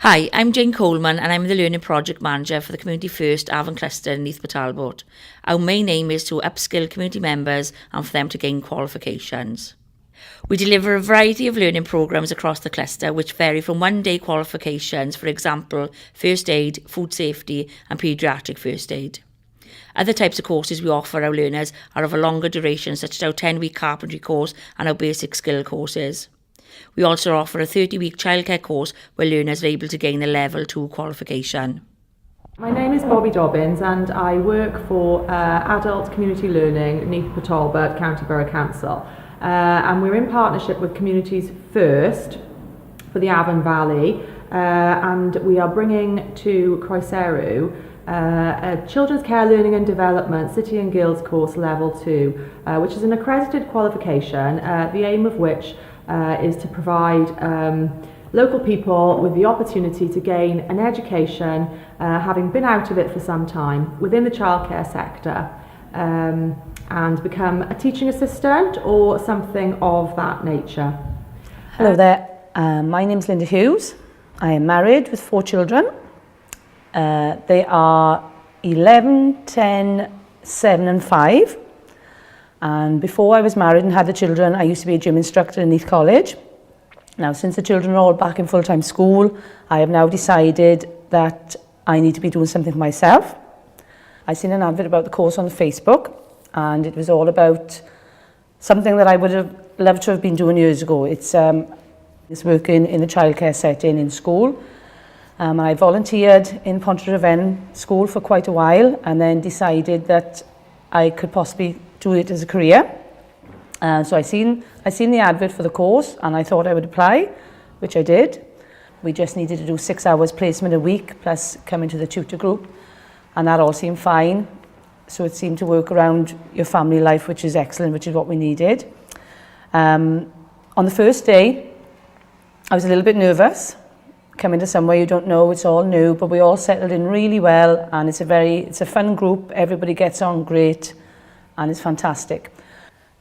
Hi, I'm Jane Coleman and I'm the Learning Project Manager for the Community First Afan Cluster in Neath, Talbot. Our main aim is to upskill community members and for them to gain qualifications. We deliver a variety of learning programmes across the cluster which vary from one-day qualifications, for example, first aid, food safety and paediatric first aid. Other types of courses we offer our learners are of a longer duration, such as our 10-week carpentry course and our basic skill courses. We also offer a 30-week childcare course where learners are able to gain a Level 2 qualification. My name is Bobby Dobbins and I work for Adult Community Learning, Neath, Talbot, County Borough Council. And we're in partnership with Communities First for the Afan Valley, and we are bringing to Croeseru a Children's Care Learning and Development City and Guilds course Level 2, which is an accredited qualification, the aim of which is to provide local people with the opportunity to gain an education, having been out of it for some time, within the childcare sector, and become a teaching assistant or something of that nature. Hello there, my name's Linda Hughes. I am married with 4 children. They are 11, 10, 7 and 5. And before I was married and had the children, I used to be a gym instructor in Neath College. Now, since the children are all back in full-time school, I have now decided that I need to be doing something for myself. I seen an advert about the course on Facebook, and it was all about something that I would have loved to have been doing years ago. It's working in a childcare setting in school. I volunteered in Pontrhyfen School for quite a while and then decided that I could possibly do it as a career. So I seen the advert for the course and I thought I would apply, which I did. We just needed to do 6 hours placement a week plus come into the tutor group, and that all seemed fine. So it seemed to work around your family life, which is excellent, which is what we needed. On the first day, I was a little bit nervous. Coming to somewhere you don't know, it's all new, but we all settled in really well, and it's a fun group. Everybody gets on great, and it's fantastic.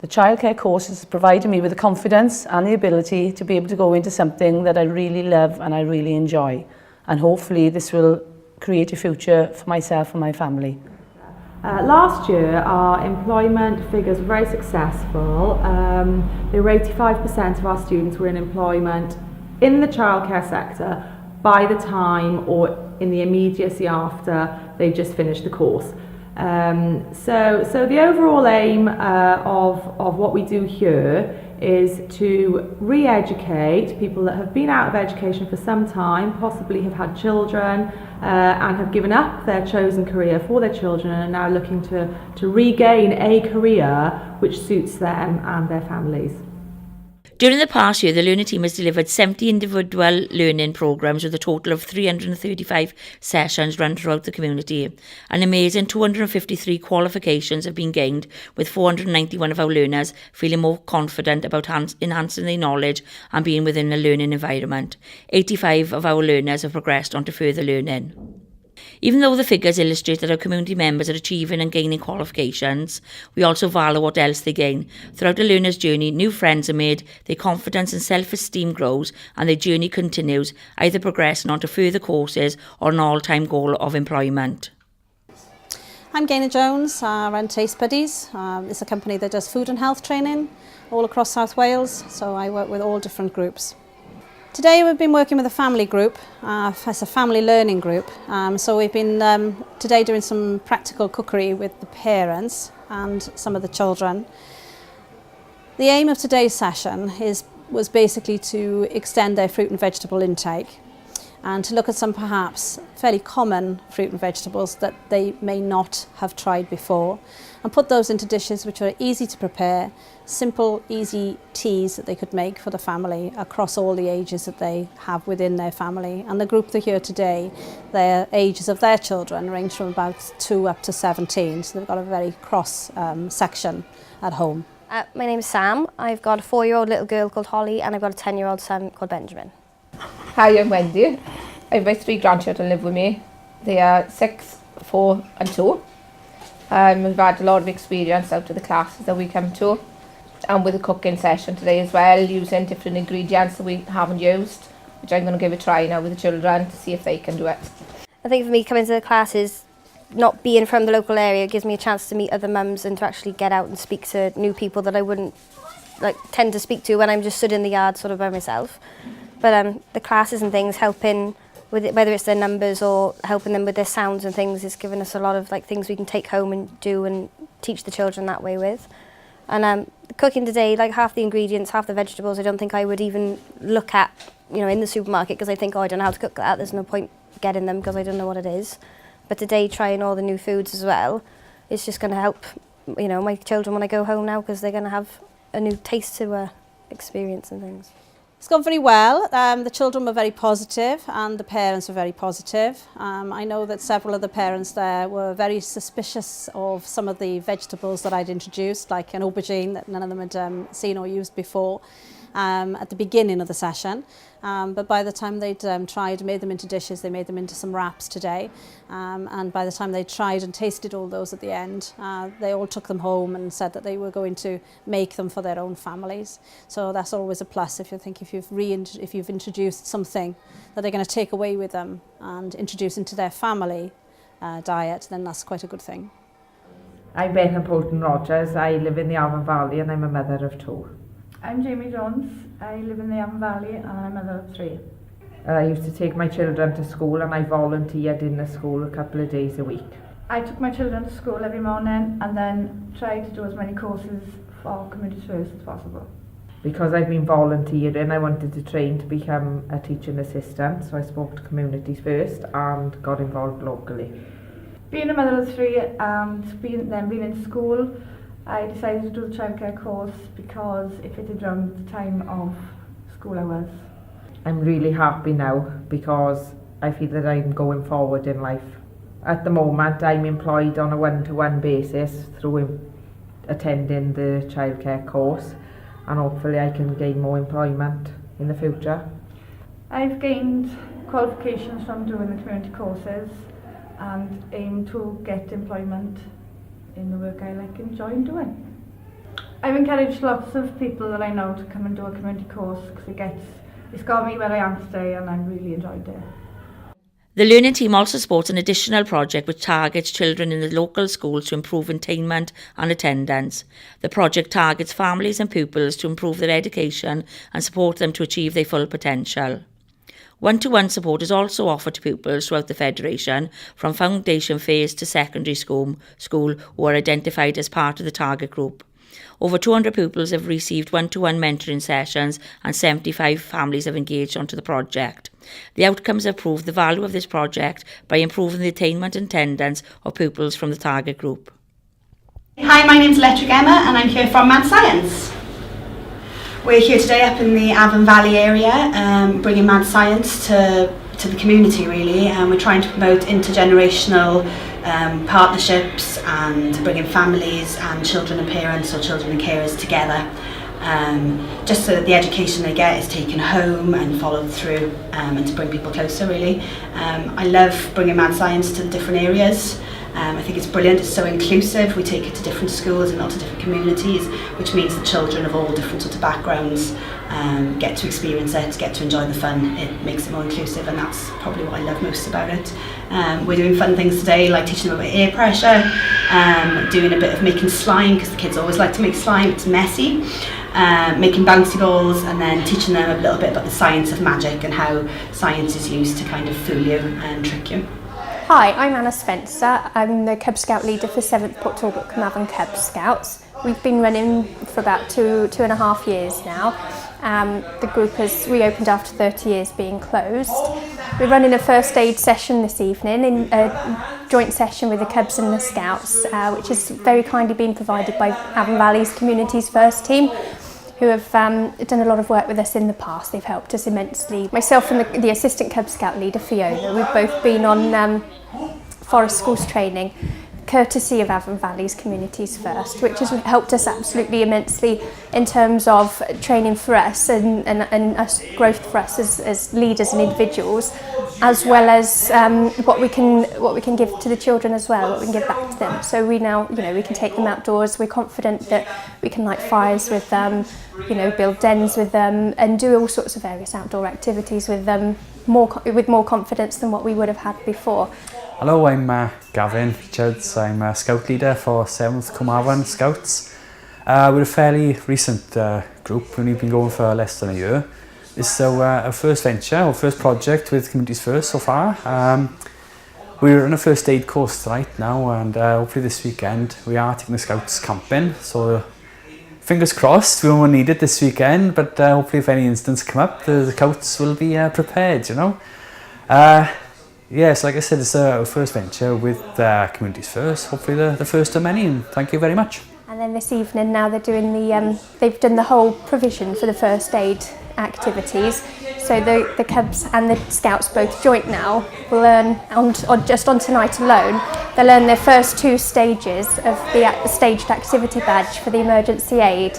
The childcare course has provided me with the confidence and the ability to be able to go into something that I really love and I really enjoy, and hopefully this will create a future for myself and my family. Last year, our employment figures were very successful. There were 85% of our students were in employment in the childcare sector by the time or in the immediacy after they just finished the course. So the overall aim of what we do here is to re-educate people that have been out of education for some time, possibly have had children and have given up their chosen career for their children and are now looking to regain a career which suits them and their families. During the past year, the learning team has delivered 70 individual learning programmes with a total of 335 sessions run throughout the community. An amazing 253 qualifications have been gained, with 491 of our learners feeling more confident about enhancing their knowledge and being within a learning environment. 85 of our learners have progressed on to further learning. Even though the figures illustrate that our community members are achieving and gaining qualifications, we also value what else they gain. Throughout a learner's journey, new friends are made, their confidence and self-esteem grows, and their journey continues, either progressing on to further courses or an all-time goal of employment. I'm Gaynor Jones, I run Taste Buddies. It's a company that does food and health training all across South Wales, so I work with all different groups. Today we've been working with a family group, as a family learning group. So we've been today doing some practical cookery with the parents and some of the children. The aim of today's session was basically to extend their fruit and vegetable intake and to look at some perhaps fairly common fruit and vegetables that they may not have tried before and put those into dishes which are easy to prepare, simple, easy teas that they could make for the family across all the ages that they have within their family. And the group that are here today, their ages of their children range from about 2 up to 17, so they've got a very cross section at home. My name is Sam. I've got a 4-year-old little girl called Holly and I've got a 10-year-old son called Benjamin. Hi, I'm Wendy. I have my 3 grandchildren live with me. They are 6, 4 and 2. We've had a lot of experience out of the classes that we come to, and with the cooking session today as well, using different ingredients that we haven't used which I'm going to give a try now with the children to see if they can do it. I think for me, coming to the classes, not being from the local area gives me a chance to meet other mums and to actually get out and speak to new people that I wouldn't tend to speak to when I'm just stood in the yard sort of by myself. But the classes and things helping with it, whether it's their numbers or helping them with their sounds and things, is giving us a lot of things we can take home and do and teach the children that way with. And the cooking today, half the ingredients, half the vegetables, I don't think I would even look at, in the supermarket, because I think, I don't know how to cook that. There's no point getting them because I don't know what it is. But today, trying all the new foods as well, it's just going to help, my children when I go home now, because they're going to have a new taste to experience and things. It's gone very well. The children were very positive and the parents were very positive. I know that several of the parents there were very suspicious of some of the vegetables that I'd introduced, like an aubergine that none of them had seen or used before at the beginning of the session. But by the time they'd tried and made them into dishes, they made them into some wraps today. And by the time they tried and tasted all those at the end, they all took them home and said that they were going to make them for their own families. So that's always a plus if you've introduced something that they're going to take away with them and introduce into their family diet, then that's quite a good thing. I'm Beth Poulton Rogers. I live in the Afan Valley and I'm a mother of 2. I'm Jamie Jones. I live in the Afan Valley and I'm a mother of 3. I used to take my children to school and I volunteered in the school a couple of days a week. I took my children to school every morning and then tried to do as many courses for community service as possible. Because I've been volunteering, I wanted to train to become a teaching assistant, so I spoke to communities first and got involved locally. Being a mother of 3 and being in school, I decided to do the childcare course because it fitted around the time of school hours. I'm really happy now because I feel that I'm going forward in life. At the moment I'm employed on a one-to-one basis through attending the childcare course, and hopefully I can gain more employment in the future. I've gained qualifications from doing the community courses and aim to get employment in the work I enjoy doing. I've encouraged lots of people that I know to come and do a community course because it's got me where I am today and I really enjoyed it. The learning team also supports an additional project which targets children in the local schools to improve attainment and attendance. The project targets families and pupils to improve their education and support them to achieve their full potential. One-to-one support is also offered to pupils throughout the Federation, from foundation phase to secondary school who are identified as part of the target group. Over 200 pupils have received one-to-one mentoring sessions and 75 families have engaged onto the project. The outcomes have proved the value of this project by improving the attainment and attendance of pupils from the target group. Hi, my name's Electric Emma and I'm here from Mad Science. We're here today up in the Afan Valley area, bringing Mad Science to the community really, and we're trying to promote intergenerational partnerships and bringing families and children and parents or children and carers together, just so that the education they get is taken home and followed through, and to bring people closer really. I love bringing Mad Science to the different areas. I think it's brilliant, it's so inclusive. We take it to different schools and lots of different communities, which means the children of all different sorts of backgrounds get to experience it, get to enjoy the fun. It makes it more inclusive, and that's probably what I love most about it. We're doing fun things today, like teaching them about air pressure, doing a bit of making slime, because the kids always like to make slime, it's messy, making bouncy balls, and then teaching them a little bit about the science of magic and how science is used to kind of fool you and trick you. Hi, I'm Anna Spencer. I'm the Cub Scout leader for 7th Port Talbot Carnarvon Cub Scouts. We've been running for about two and a half years now. The group has reopened after 30 years being closed. We're running a first aid session this evening, in a joint session with the Cubs and the Scouts, which has very kindly been provided by Afan Valley's Communities First team, who have done a lot of work with us in the past. They've helped us immensely. Myself and the assistant Cub Scout leader, Fiona, we've both been on forest schools training courtesy of Afan Valley's Communities First, which has helped us absolutely immensely in terms of training for us and us growth for us as leaders and individuals, as well as what we can give to the children as well, what we can give back to them. So we now, we can take them outdoors. We're confident that we can light fires with them, build dens with them, and do all sorts of various outdoor activities with them with more confidence than what we would have had before. Hello, I'm Gavin Richards. I'm a Scout leader for 7th Carmarthen Scouts. We're a fairly recent group, and we've been going for less than a year. This is our first venture, our first project with Communities First so far. We're on a first aid course right now, and hopefully this weekend we are taking the Scouts camping. So fingers crossed, we won't need it this weekend, but hopefully if any incidents come up, the Scouts will be prepared, Yes, like I said, it's our first venture with Communities First, hopefully the first of many, and thank you very much. And then this evening now they're doing they've done the whole provision for the first aid activities. So the Cubs and the Scouts, both joint now, will learn just on tonight alone, they'll learn their first 2 stages of the staged activity badge for the emergency aid.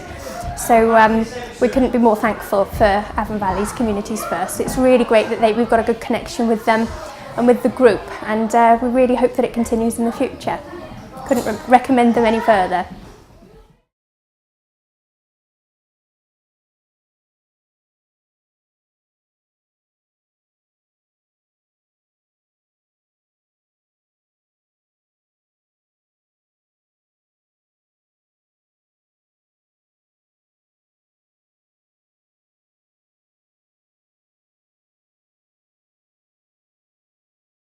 So we couldn't be more thankful for Afan Valley's Communities First. It's really great that we've got a good connection with them and with the group, and we really hope that it continues in the future. Couldn't recommend them any further.